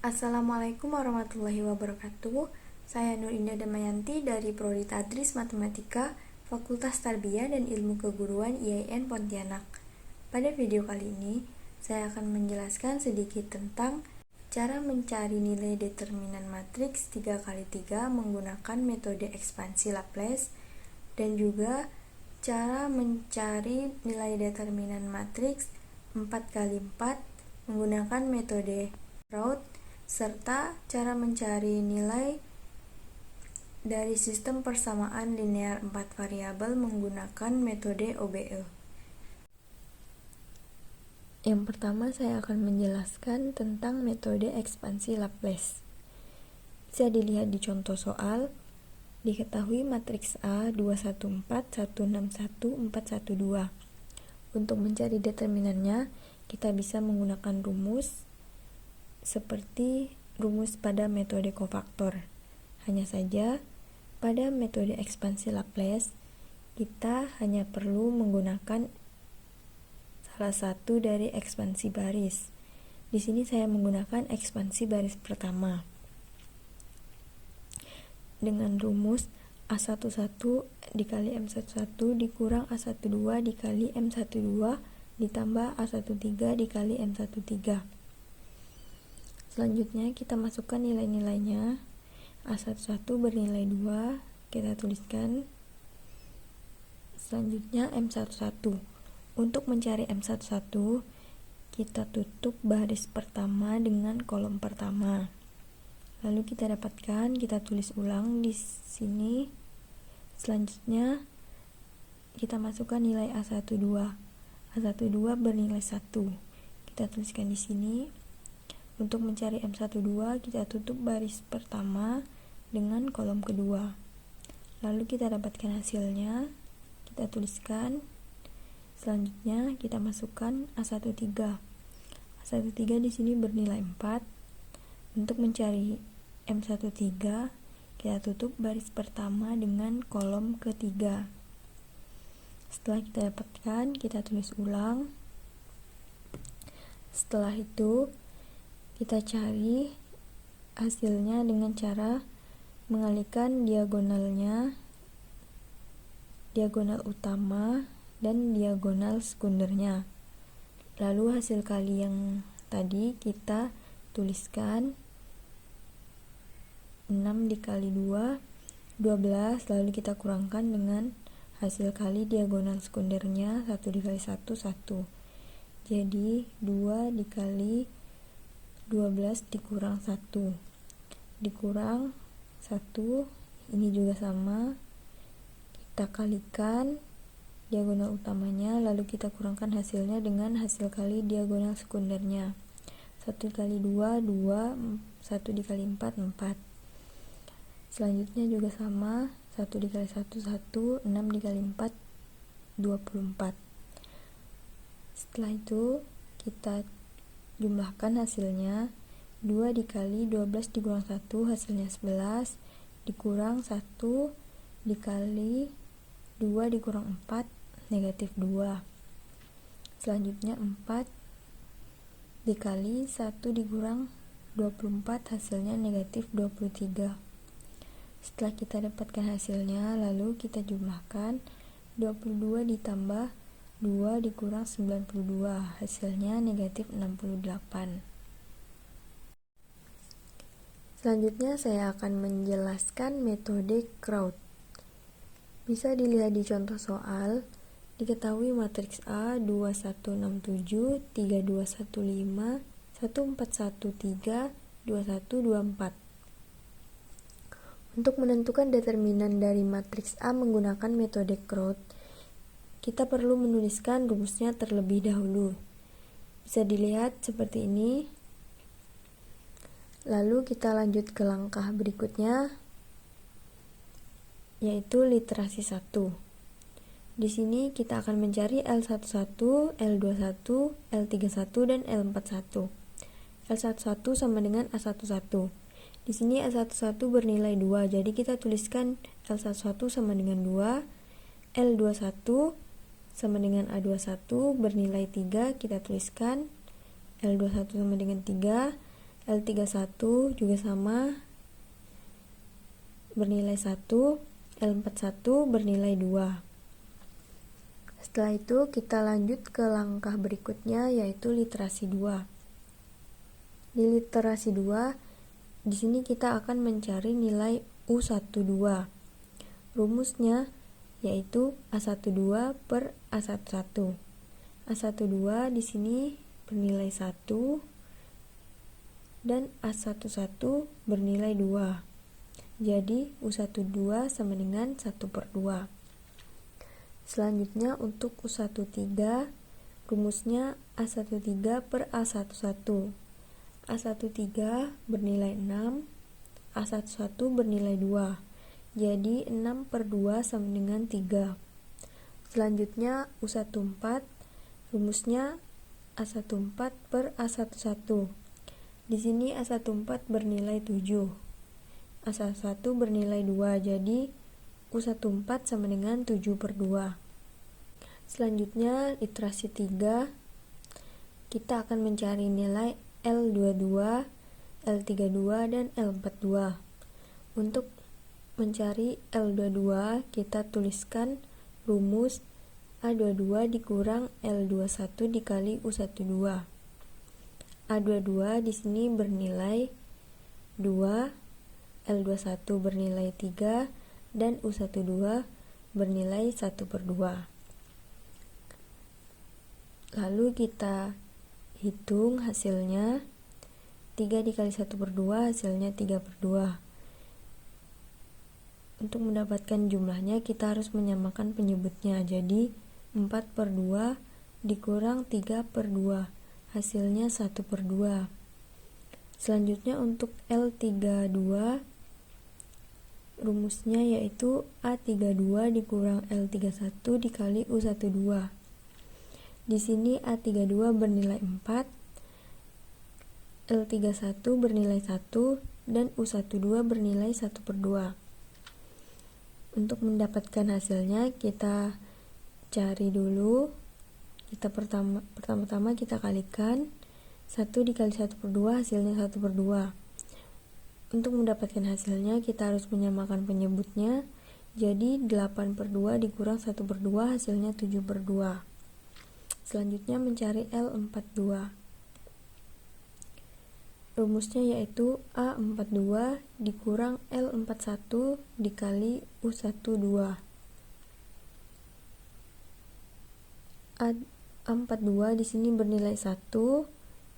Assalamualaikum warahmatullahi wabarakatuh. Saya Nur Indah Damayanti dari Prodi Tadris Matematika, Fakultas Tarbiyah dan Ilmu Keguruan IAIN Pontianak. Pada video kali ini, saya akan menjelaskan sedikit tentang cara mencari nilai determinan matriks 3x3 menggunakan metode ekspansi Laplace dan juga cara mencari nilai determinan matriks 4x4 menggunakan metode Raoult serta cara mencari nilai dari sistem persamaan linear 4 variabel menggunakan metode OBE. Yang pertama saya akan menjelaskan tentang metode ekspansi Laplace. Bisa dilihat di contoh soal. Diketahui matriks A 214, 161, 412. Untuk mencari determinannya, kita bisa menggunakan rumus seperti rumus pada metode kofaktor. Hanya saja, pada metode ekspansi Laplace, kita hanya perlu menggunakan salah satu dari ekspansi baris. Di sini saya menggunakan ekspansi baris pertama. Dengan rumus A11 dikali M11 dikurang A12 dikali M12 ditambah A13 dikali M13. Selanjutnya kita masukkan nilai-nilainya. A11 bernilai 2, kita tuliskan. Selanjutnya M11. Untuk mencari M11, kita tutup baris pertama dengan kolom pertama. Lalu kita dapatkan, kita tulis ulang di sini. Selanjutnya kita masukkan nilai A12. A12 bernilai 1. Kita tuliskan di sini. Untuk mencari M12, kita tutup baris pertama dengan kolom kedua. Lalu kita dapatkan hasilnya, kita tuliskan. Selanjutnya kita masukkan A13. A13 di sini bernilai 4. Untuk mencari M13, kita tutup baris pertama dengan kolom ketiga. Setelah kita dapatkan, kita tulis ulang. Setelah itu, kita cari hasilnya dengan cara mengalihkan diagonalnya, diagonal utama dan diagonal sekundernya. Lalu hasil kali yang tadi kita tuliskan 6 dikali 2, 12, lalu kita kurangkan dengan hasil kali diagonal sekundernya 1 dikali 1, 1. Jadi 2 dikali 12 dikurang 1 dikurang 1, ini juga sama, kita kalikan diagonal utamanya, lalu kita kurangkan hasilnya dengan hasil kali diagonal sekundernya. 1 dikali 2, 2, 1 dikali 4, 4. Selanjutnya juga sama, 1 dikali 1, 1, 6 dikali 4, 24. Setelah itu kita jumlahkan hasilnya. 2 dikali 12 dikurang 1 hasilnya 11, dikurang 1 dikali 2 dikurang 4 negatif 2. Selanjutnya 4 dikali 1 dikurang 24 hasilnya negatif 23. Setelah kita dapatkan hasilnya, lalu kita jumlahkan. 22 ditambah 2 dikurang 92 hasilnya negatif 68. Selanjutnya saya akan menjelaskan metode Raoult. Bisa dilihat di contoh soal. Diketahui matriks A 2167, 3215, 1413, 2124. Untuk menentukan determinan dari matriks A menggunakan metode Raoult, kita perlu menuliskan rumusnya terlebih dahulu. Bisa dilihat seperti ini. Lalu kita lanjut ke langkah berikutnya, yaitu literasi 1. Di sini kita akan mencari L11, L21, L31, dan L41. L11 sama dengan A11. Di sini A11 bernilai 2, jadi kita tuliskan L11 sama dengan 2, L21 sama dengan A21 bernilai 3, kita tuliskan L21 sama dengan 3, L31 juga sama, bernilai 1, L41 bernilai 2. Setelah itu kita lanjut ke langkah berikutnya, yaitu literasi 2. Di literasi 2, di sini kita akan mencari nilai U12. Rumusnya yaitu A12 per A11. A12 di sini bernilai 1 dan A11 bernilai 2. Jadi U12 sama dengan 1/2. Selanjutnya untuk U13, rumusnya A13 per A11. A13 bernilai 6, A11 bernilai 2. Jadi 6/2 sama dengan 3. Selanjutnya U14, rumusnya A14 per A11. Di sini A14 bernilai 7. A11 bernilai 2, jadi U14 sama dengan 7/2. Selanjutnya literasi 3, kita akan mencari nilai L22, L32, dan L42. Untuk mencari L22, kita tuliskan rumus A22 dikurang L21 dikali U12. A22 di sini bernilai 2, L21 bernilai 3, dan U12 bernilai 1/2. Lalu kita hitung hasilnya. 3 dikali 1/2 hasilnya 3/2. Untuk mendapatkan jumlahnya kita harus menyamakan penyebutnya. Jadi 4/2 dikurang 3/2 hasilnya 1/2. Selanjutnya untuk L32, rumusnya yaitu A32 dikurang L31 dikali U12. Di sini A32 bernilai 4, L31 bernilai 1, dan U12 bernilai 1/2. Untuk mendapatkan hasilnya kita cari dulu. Pertama-tama kita kalikan 1 dikali 1/2 hasilnya 1/2. Untuk mendapatkan hasilnya kita harus menyamakan penyebutnya. Jadi 8/2 dikurang 1/2 hasilnya 7/2. Selanjutnya mencari L42. Rumusnya yaitu A42 dikurang L41 dikali U12. A42 di sini bernilai 1,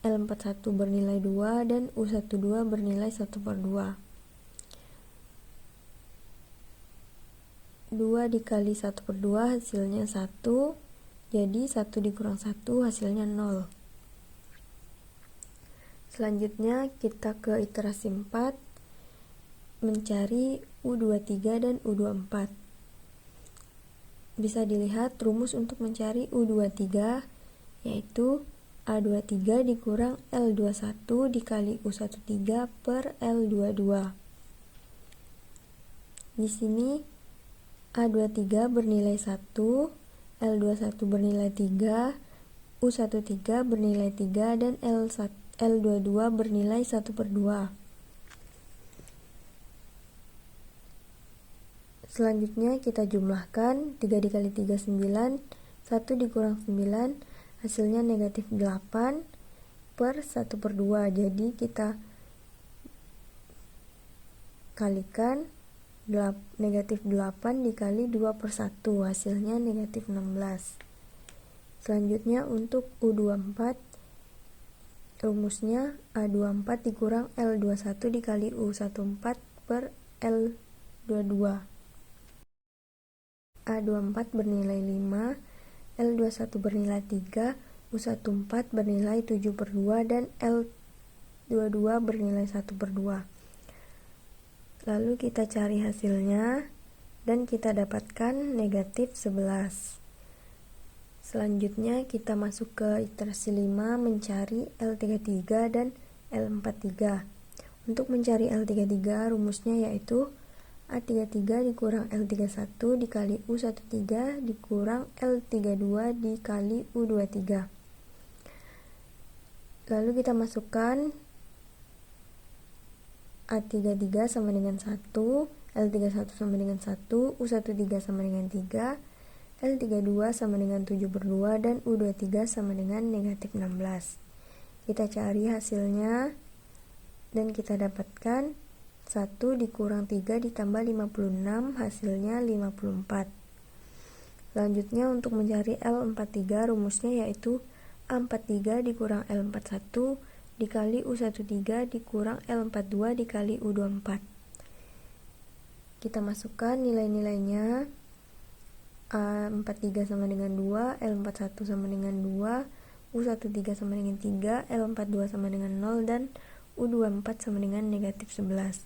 L41 bernilai 2, dan U12 bernilai 1/2. 2 dikali 1/2 hasilnya 1, jadi 1 dikurang 1 hasilnya 0. Selanjutnya kita ke iterasi 4, mencari U23 dan U24. Bisa dilihat rumus untuk mencari U23 yaitu A23 dikurang L21 dikali U13 per L22. Di sini A23 bernilai 1, L21 bernilai 3, U13 bernilai 3, dan L22 bernilai 1/2. Selanjutnya kita jumlahkan. 3 dikali 3 9, 1 dikurang 9 hasilnya negatif 8 per 1/2. Jadi kita kalikan negatif 8 dikali 2/1 hasilnya negatif 16. Selanjutnya untuk U24, rumusnya A24 dikurang L21 dikali U14 per L22. A24 bernilai 5, L21 bernilai 3, U14 bernilai 7/2, dan L22 bernilai 1/2. Lalu kita cari hasilnya dan kita dapatkan negatif 11. Selanjutnya kita masuk ke iterasi 5, mencari L33 dan L43. Untuk mencari L33 rumusnya yaitu A33 dikurang L31 dikali U13 dikurang L32 dikali U23. Lalu kita masukkan A33 sama dengan 1, L31 sama dengan 1, U13 sama dengan 3, L32 sama dengan 7/2, dan U23 sama dengan negatif 16. Kita cari hasilnya, dan kita dapatkan 1 dikurang 3 ditambah 56, hasilnya 54. Selanjutnya untuk mencari L43, rumusnya yaitu A43 dikurang L41 dikali U13 dikurang L42 dikali U24. Kita masukkan nilai-nilainya. A43 sama dengan 2, L41 sama dengan 2, U13 sama dengan 3, L42 sama dengan 0, dan U24 sama dengan negatif 11.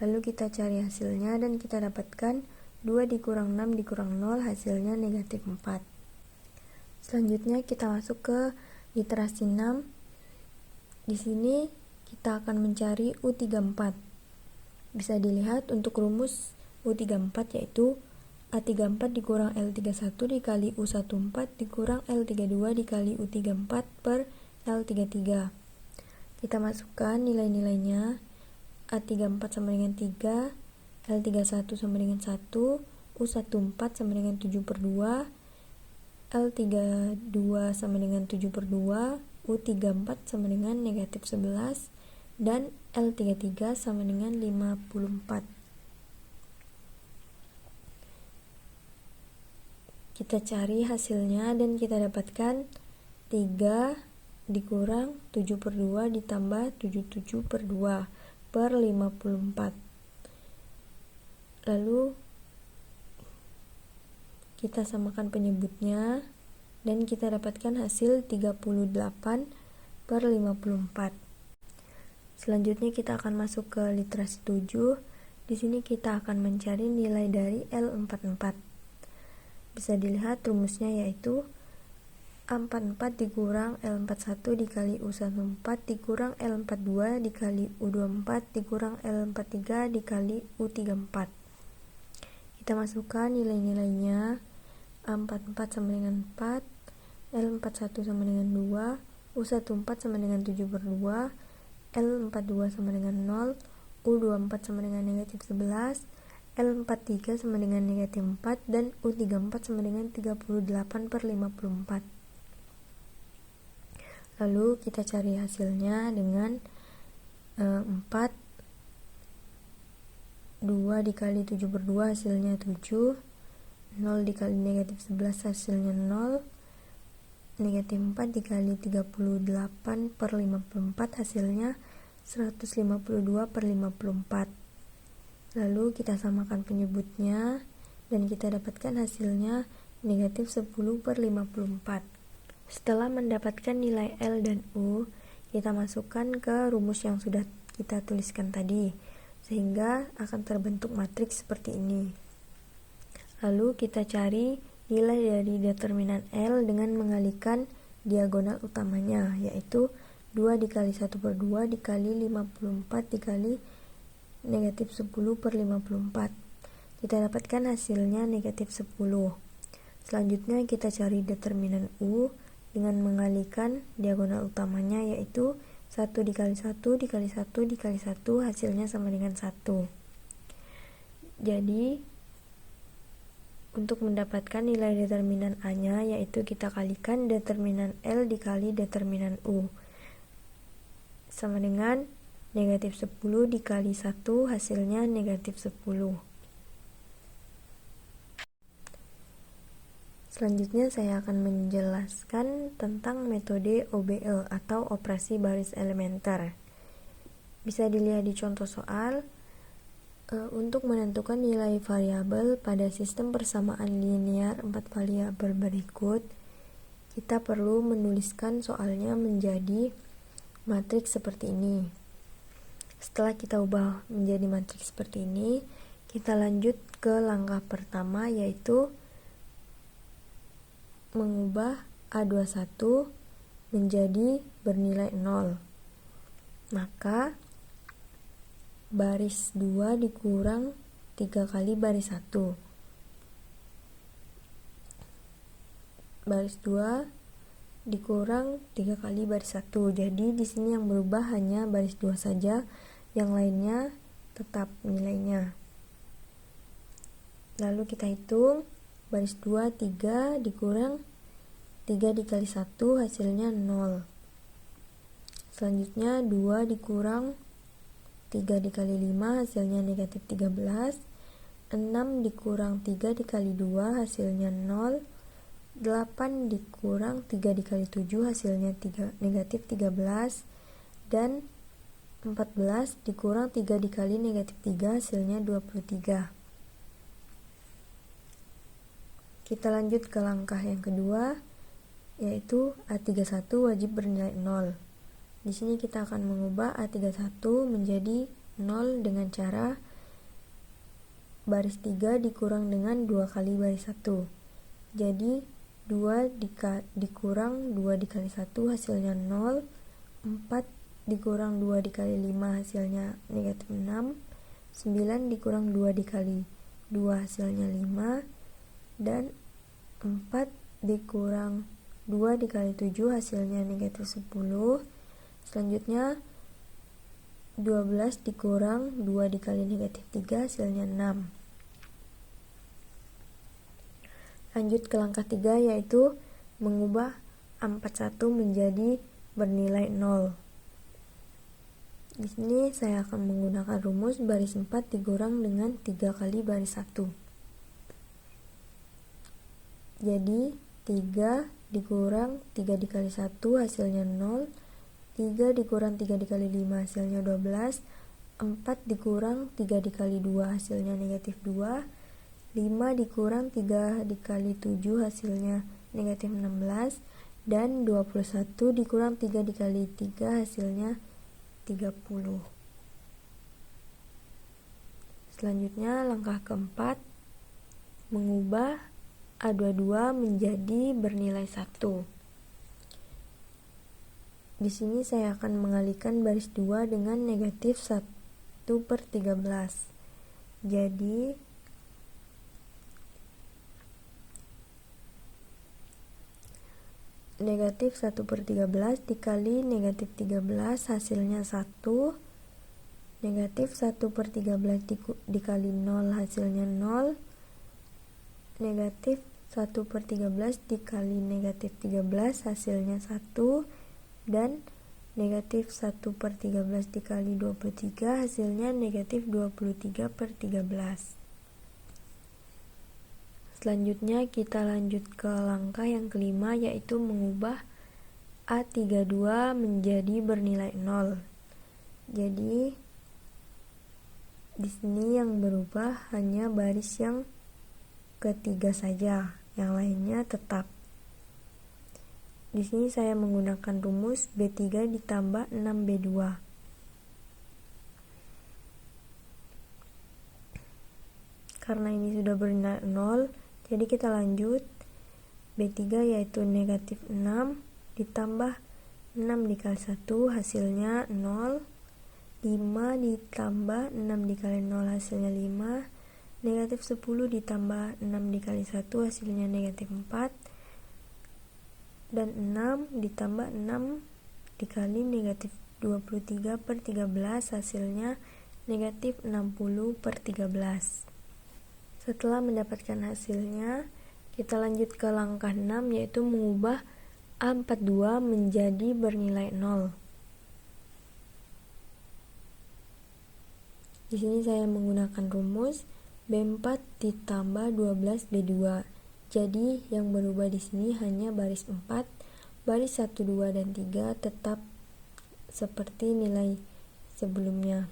Lalu kita cari hasilnya, dan kita dapatkan 2 dikurang 6 dikurang 0, hasilnya negatif 4. Selanjutnya kita masuk ke literasi 6. Di sini kita akan mencari U34. Bisa dilihat untuk rumus U34 yaitu A34 dikurang L31 dikali U14 dikurang L32 dikali U34 per L33. Kita masukkan nilai-nilainya. A34 sama dengan 3, L31 sama dengan 1, U14 sama dengan 7/2, L32 sama dengan 7/2, U34 sama dengan negatif 11, dan L33 sama dengan 54. Kita cari hasilnya, dan kita dapatkan 3 dikurang 7/2 ditambah 77/2 per 54. Lalu kita samakan penyebutnya, dan kita dapatkan hasil 38 per 54. Selanjutnya kita akan masuk ke literasi 7. Di sini kita akan mencari nilai dari L44. Bisa dilihat rumusnya yaitu A44 dikurang L41 dikali U14 dikurang L42 dikali U24 dikurang L43 dikali U34. Kita masukkan nilai-nilainya. A44 sama dengan 4, L41 sama dengan 2, U14 sama dengan 7/2, L42 sama dengan 0, U24 sama dengan negatif 11, L43 sama dengan negatif 4, dan U34 sama dengan 38 per 54. Lalu kita cari hasilnya dengan 4, 2 dikali 7/2 hasilnya 7, 0 dikali negatif 11 hasilnya 0, negatif 4 dikali 38 per 54 hasilnya 152 per 54. Lalu kita samakan penyebutnya, dan kita dapatkan hasilnya negatif 10 per 54. Setelah mendapatkan nilai L dan U, kita masukkan ke rumus yang sudah kita tuliskan tadi, sehingga akan terbentuk matriks seperti ini. Lalu kita cari nilai dari determinan L dengan mengalihkan diagonal utamanya, yaitu 2 dikali 1/2 dikali 54 dikali negatif 10 per 54. Kita dapatkan hasilnya negatif 10. Selanjutnya kita cari determinan U dengan mengalihkan diagonal utamanya, yaitu 1 dikali 1 dikali 1 dikali 1, hasilnya sama dengan 1. Jadi untuk mendapatkan nilai determinan A-nya, yaitu kita kalikan determinan L dikali determinan U, sama dengan negatif 10 dikali 1, hasilnya negatif 10. Selanjutnya saya akan menjelaskan tentang metode OBE atau operasi baris elementer. Bisa dilihat di contoh soal. Untuk menentukan nilai variabel pada sistem persamaan linear 4 variabel berikut, kita perlu menuliskan soalnya menjadi matriks seperti ini. Setelah kita ubah menjadi matriks seperti ini, kita lanjut ke langkah pertama, yaitu mengubah A21 menjadi bernilai 0. Maka baris 2 dikurang 3 kali baris 1. Baris 2 dikurang 3 kali baris 1. Jadi di sini yang berubah hanya baris 2 saja, yang lainnya tetap nilainya. Lalu kita hitung baris 2, 3 dikurang 3 dikali 1 hasilnya 0. Selanjutnya 2 dikurang 3 dikali 5 hasilnya negatif 13. 6 dikurang 3 dikali 2 hasilnya 0. 8 dikurang 3 dikali 7 hasilnya negatif 13. Dan 14 dikurang 3 dikali negatif 3 hasilnya 23. Kita lanjut ke langkah yang kedua, yaitu A31 wajib bernilai 0. Di sini kita akan mengubah A31 menjadi 0 dengan cara baris 3 dikurang dengan 2 kali baris 1. Jadi 2 dikurang 2 dikali 1 hasilnya 0. 4 dikurang 2 dikali 5 hasilnya negatif 6. 9 dikurang 2 dikali 2 hasilnya 5. Dan 4 dikurang 2 dikali 7 hasilnya negatif 10. Selanjutnya 12 dikurang 2 dikali negatif 3 hasilnya 6. Lanjut ke langkah 3, yaitu mengubah A41 menjadi bernilai 0. Di sini saya akan menggunakan rumus baris 4 dikurang dengan 3 kali baris 1. Jadi 3 dikurang 3 dikali 1 hasilnya 0. 3 dikurang 3 dikali 5 hasilnya 12. 4 dikurang 3 dikali 2 hasilnya negatif 2. 5 dikurang 3 dikali 7 hasilnya negatif 16. Dan 21 dikurang 3 dikali 3 hasilnya 30. Selanjutnya langkah keempat, mengubah A22 menjadi bernilai 1. Di sini saya akan mengalihkan baris 2 dengan negatif 1/13. Jadi negatif 1/13 dikali negatif 13 hasilnya 1. Negatif 1/13 dikali 0 hasilnya 0. Negatif 1/13 dikali negatif 13 hasilnya 1. Dan negatif 1/13 dikali 23 hasilnya negatif 23/13. Selanjutnya kita lanjut ke langkah yang kelima, yaitu mengubah A32 menjadi bernilai 0. Jadi di sini yang berubah hanya baris yang ketiga saja, yang lainnya tetap. Di sini saya menggunakan rumus B3 ditambah 6B2. Karena ini sudah bernilai 0, jadi kita lanjut. B3 yaitu negatif 6 ditambah 6 dikali 1 hasilnya 0. 5 ditambah 6 dikali 0 hasilnya 5. Negatif 10 ditambah 6 dikali 1 hasilnya negatif 4. Dan 6 ditambah 6 dikali negatif 23/13 hasilnya negatif 60/13. Setelah mendapatkan hasilnya, kita lanjut ke langkah 6, yaitu mengubah A42 menjadi bernilai 0. Di sini saya menggunakan rumus B4 ditambah 12B2. Jadi yang berubah di sini hanya baris 4, baris 1, 2, dan 3 tetap seperti nilai sebelumnya.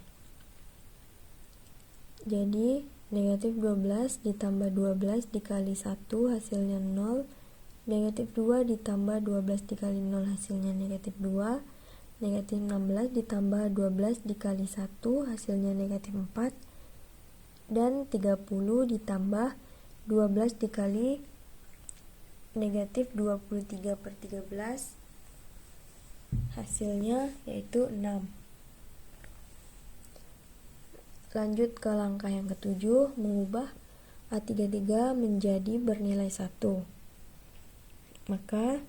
Jadi negatif 12 ditambah 12 dikali 1 hasilnya 0. Negatif 2 ditambah 12 dikali 0 hasilnya negatif 2. Negatif 16 ditambah 12 dikali 1 hasilnya negatif 4. Dan 30 ditambah 12 dikali negatif 23/13 hasilnya yaitu 6. Lanjut ke langkah yang ketujuh, mengubah A33 menjadi bernilai 1. Maka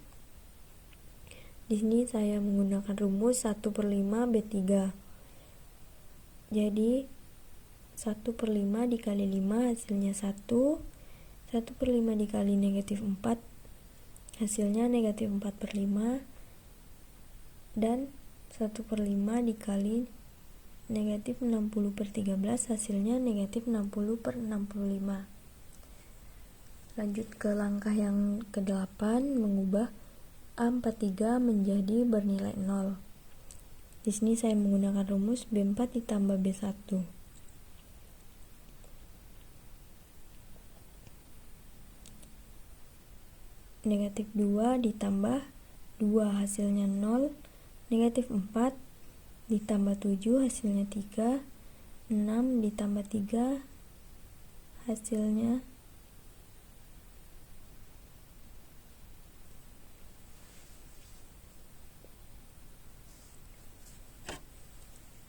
di sini saya menggunakan rumus 1/5 B3. Jadi 1/5 dikali 5 hasilnya 1. 1/5 dikali negatif 4 hasilnya negatif 4/5. Dan 1/5 dikali negatif 60/13 hasilnya negatif 60/65. Lanjut ke langkah yang ke-8, mengubah A43 menjadi bernilai 0. Di sini saya menggunakan rumus B4 ditambah B1. Negatif 2 ditambah 2 hasilnya 0. Negatif 4 ditambah 7 hasilnya 3. 6 ditambah 3 hasilnya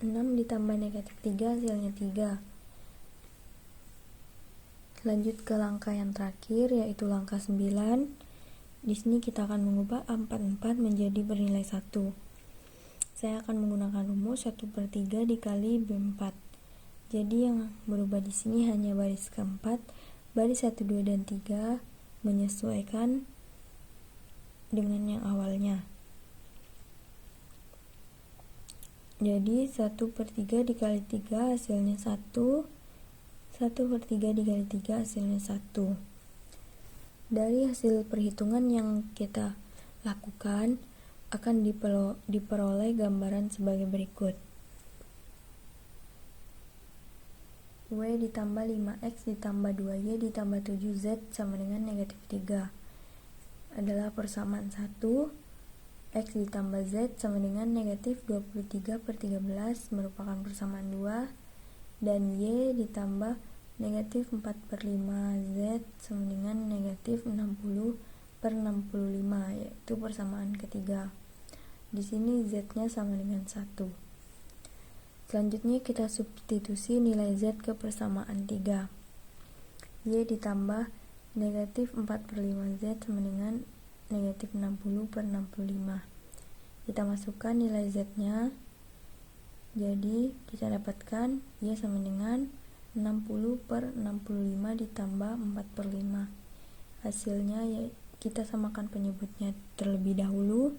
6 ditambah negatif 3 hasilnya 3. Lanjut ke langkah yang terakhir, yaitu langkah 9. Di sini kita akan mengubah A44 menjadi bernilai 1. Saya akan menggunakan rumus 1/3 dikali B4. Jadi yang berubah di sini hanya baris keempat, baris 1, 2, dan 3 menyesuaikan dengan yang awalnya. Jadi 1/3 dikali 3 hasilnya 1. 1/3 dikali 3 hasilnya 1. Dari hasil perhitungan yang kita lakukan akan diperoleh gambaran sebagai berikut. W ditambah 5X ditambah 2Y ditambah 7Z sama dengan negatif 3 adalah persamaan 1. X ditambah Z sama dengan negatif 23/13 merupakan persamaan 2. Dan Y ditambah negatif 4/5 Z sama dengan negatif 60/65, yaitu persamaan ketiga. Di sini Z-nya sama dengan 1. Selanjutnya kita substitusi nilai Z ke persamaan 3. Y ditambah negatif 4/5 Z sama dengan negatif 60/65. Kita masukkan nilai Z-nya. Jadi kita dapatkan Y sama dengan 60/65 ditambah 4/5. Hasilnya ya kita samakan penyebutnya terlebih dahulu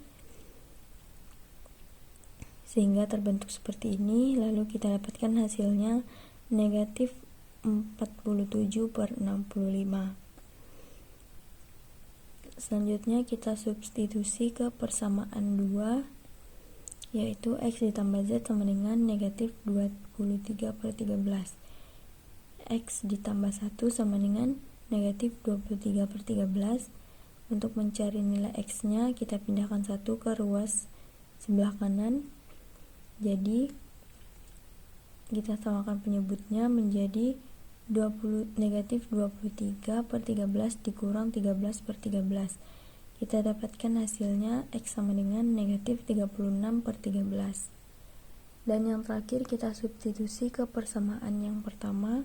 sehingga terbentuk seperti ini. Lalu kita dapatkan hasilnya negatif 47/65. Selanjutnya kita substitusi ke persamaan 2, yaitu X ditambah Z sama dengan negatif 23/13. X ditambah 1 sama dengan negatif 23/13. Untuk mencari nilai X nya kita pindahkan 1 ke ruas sebelah kanan. Jadi kita samakan penyebutnya menjadi negatif 23/13 dikurang 13/13. Kita dapatkan hasilnya X sama dengan negatif 36/13. Dan yang terakhir kita substitusi ke persamaan yang pertama.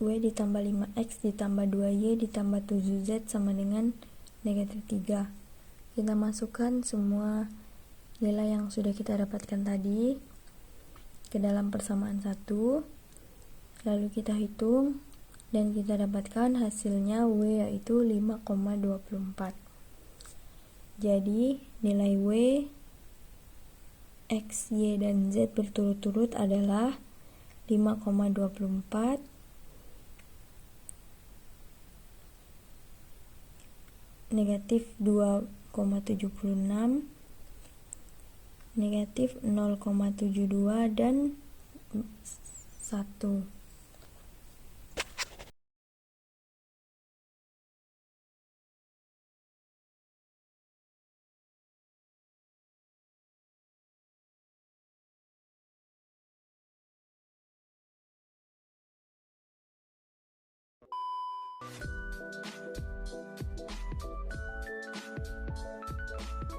W ditambah 5X ditambah 2Y ditambah 7Z sama dengan negatif 3. Kita masukkan semua nilai yang sudah kita dapatkan tadi ke dalam persamaan 1. Lalu kita hitung dan kita dapatkan hasilnya W yaitu 5,24. Jadi nilai W, X, Y, dan Z berturut-turut adalah 5,24, negatif 2,76, negatif 0,72, dan 1.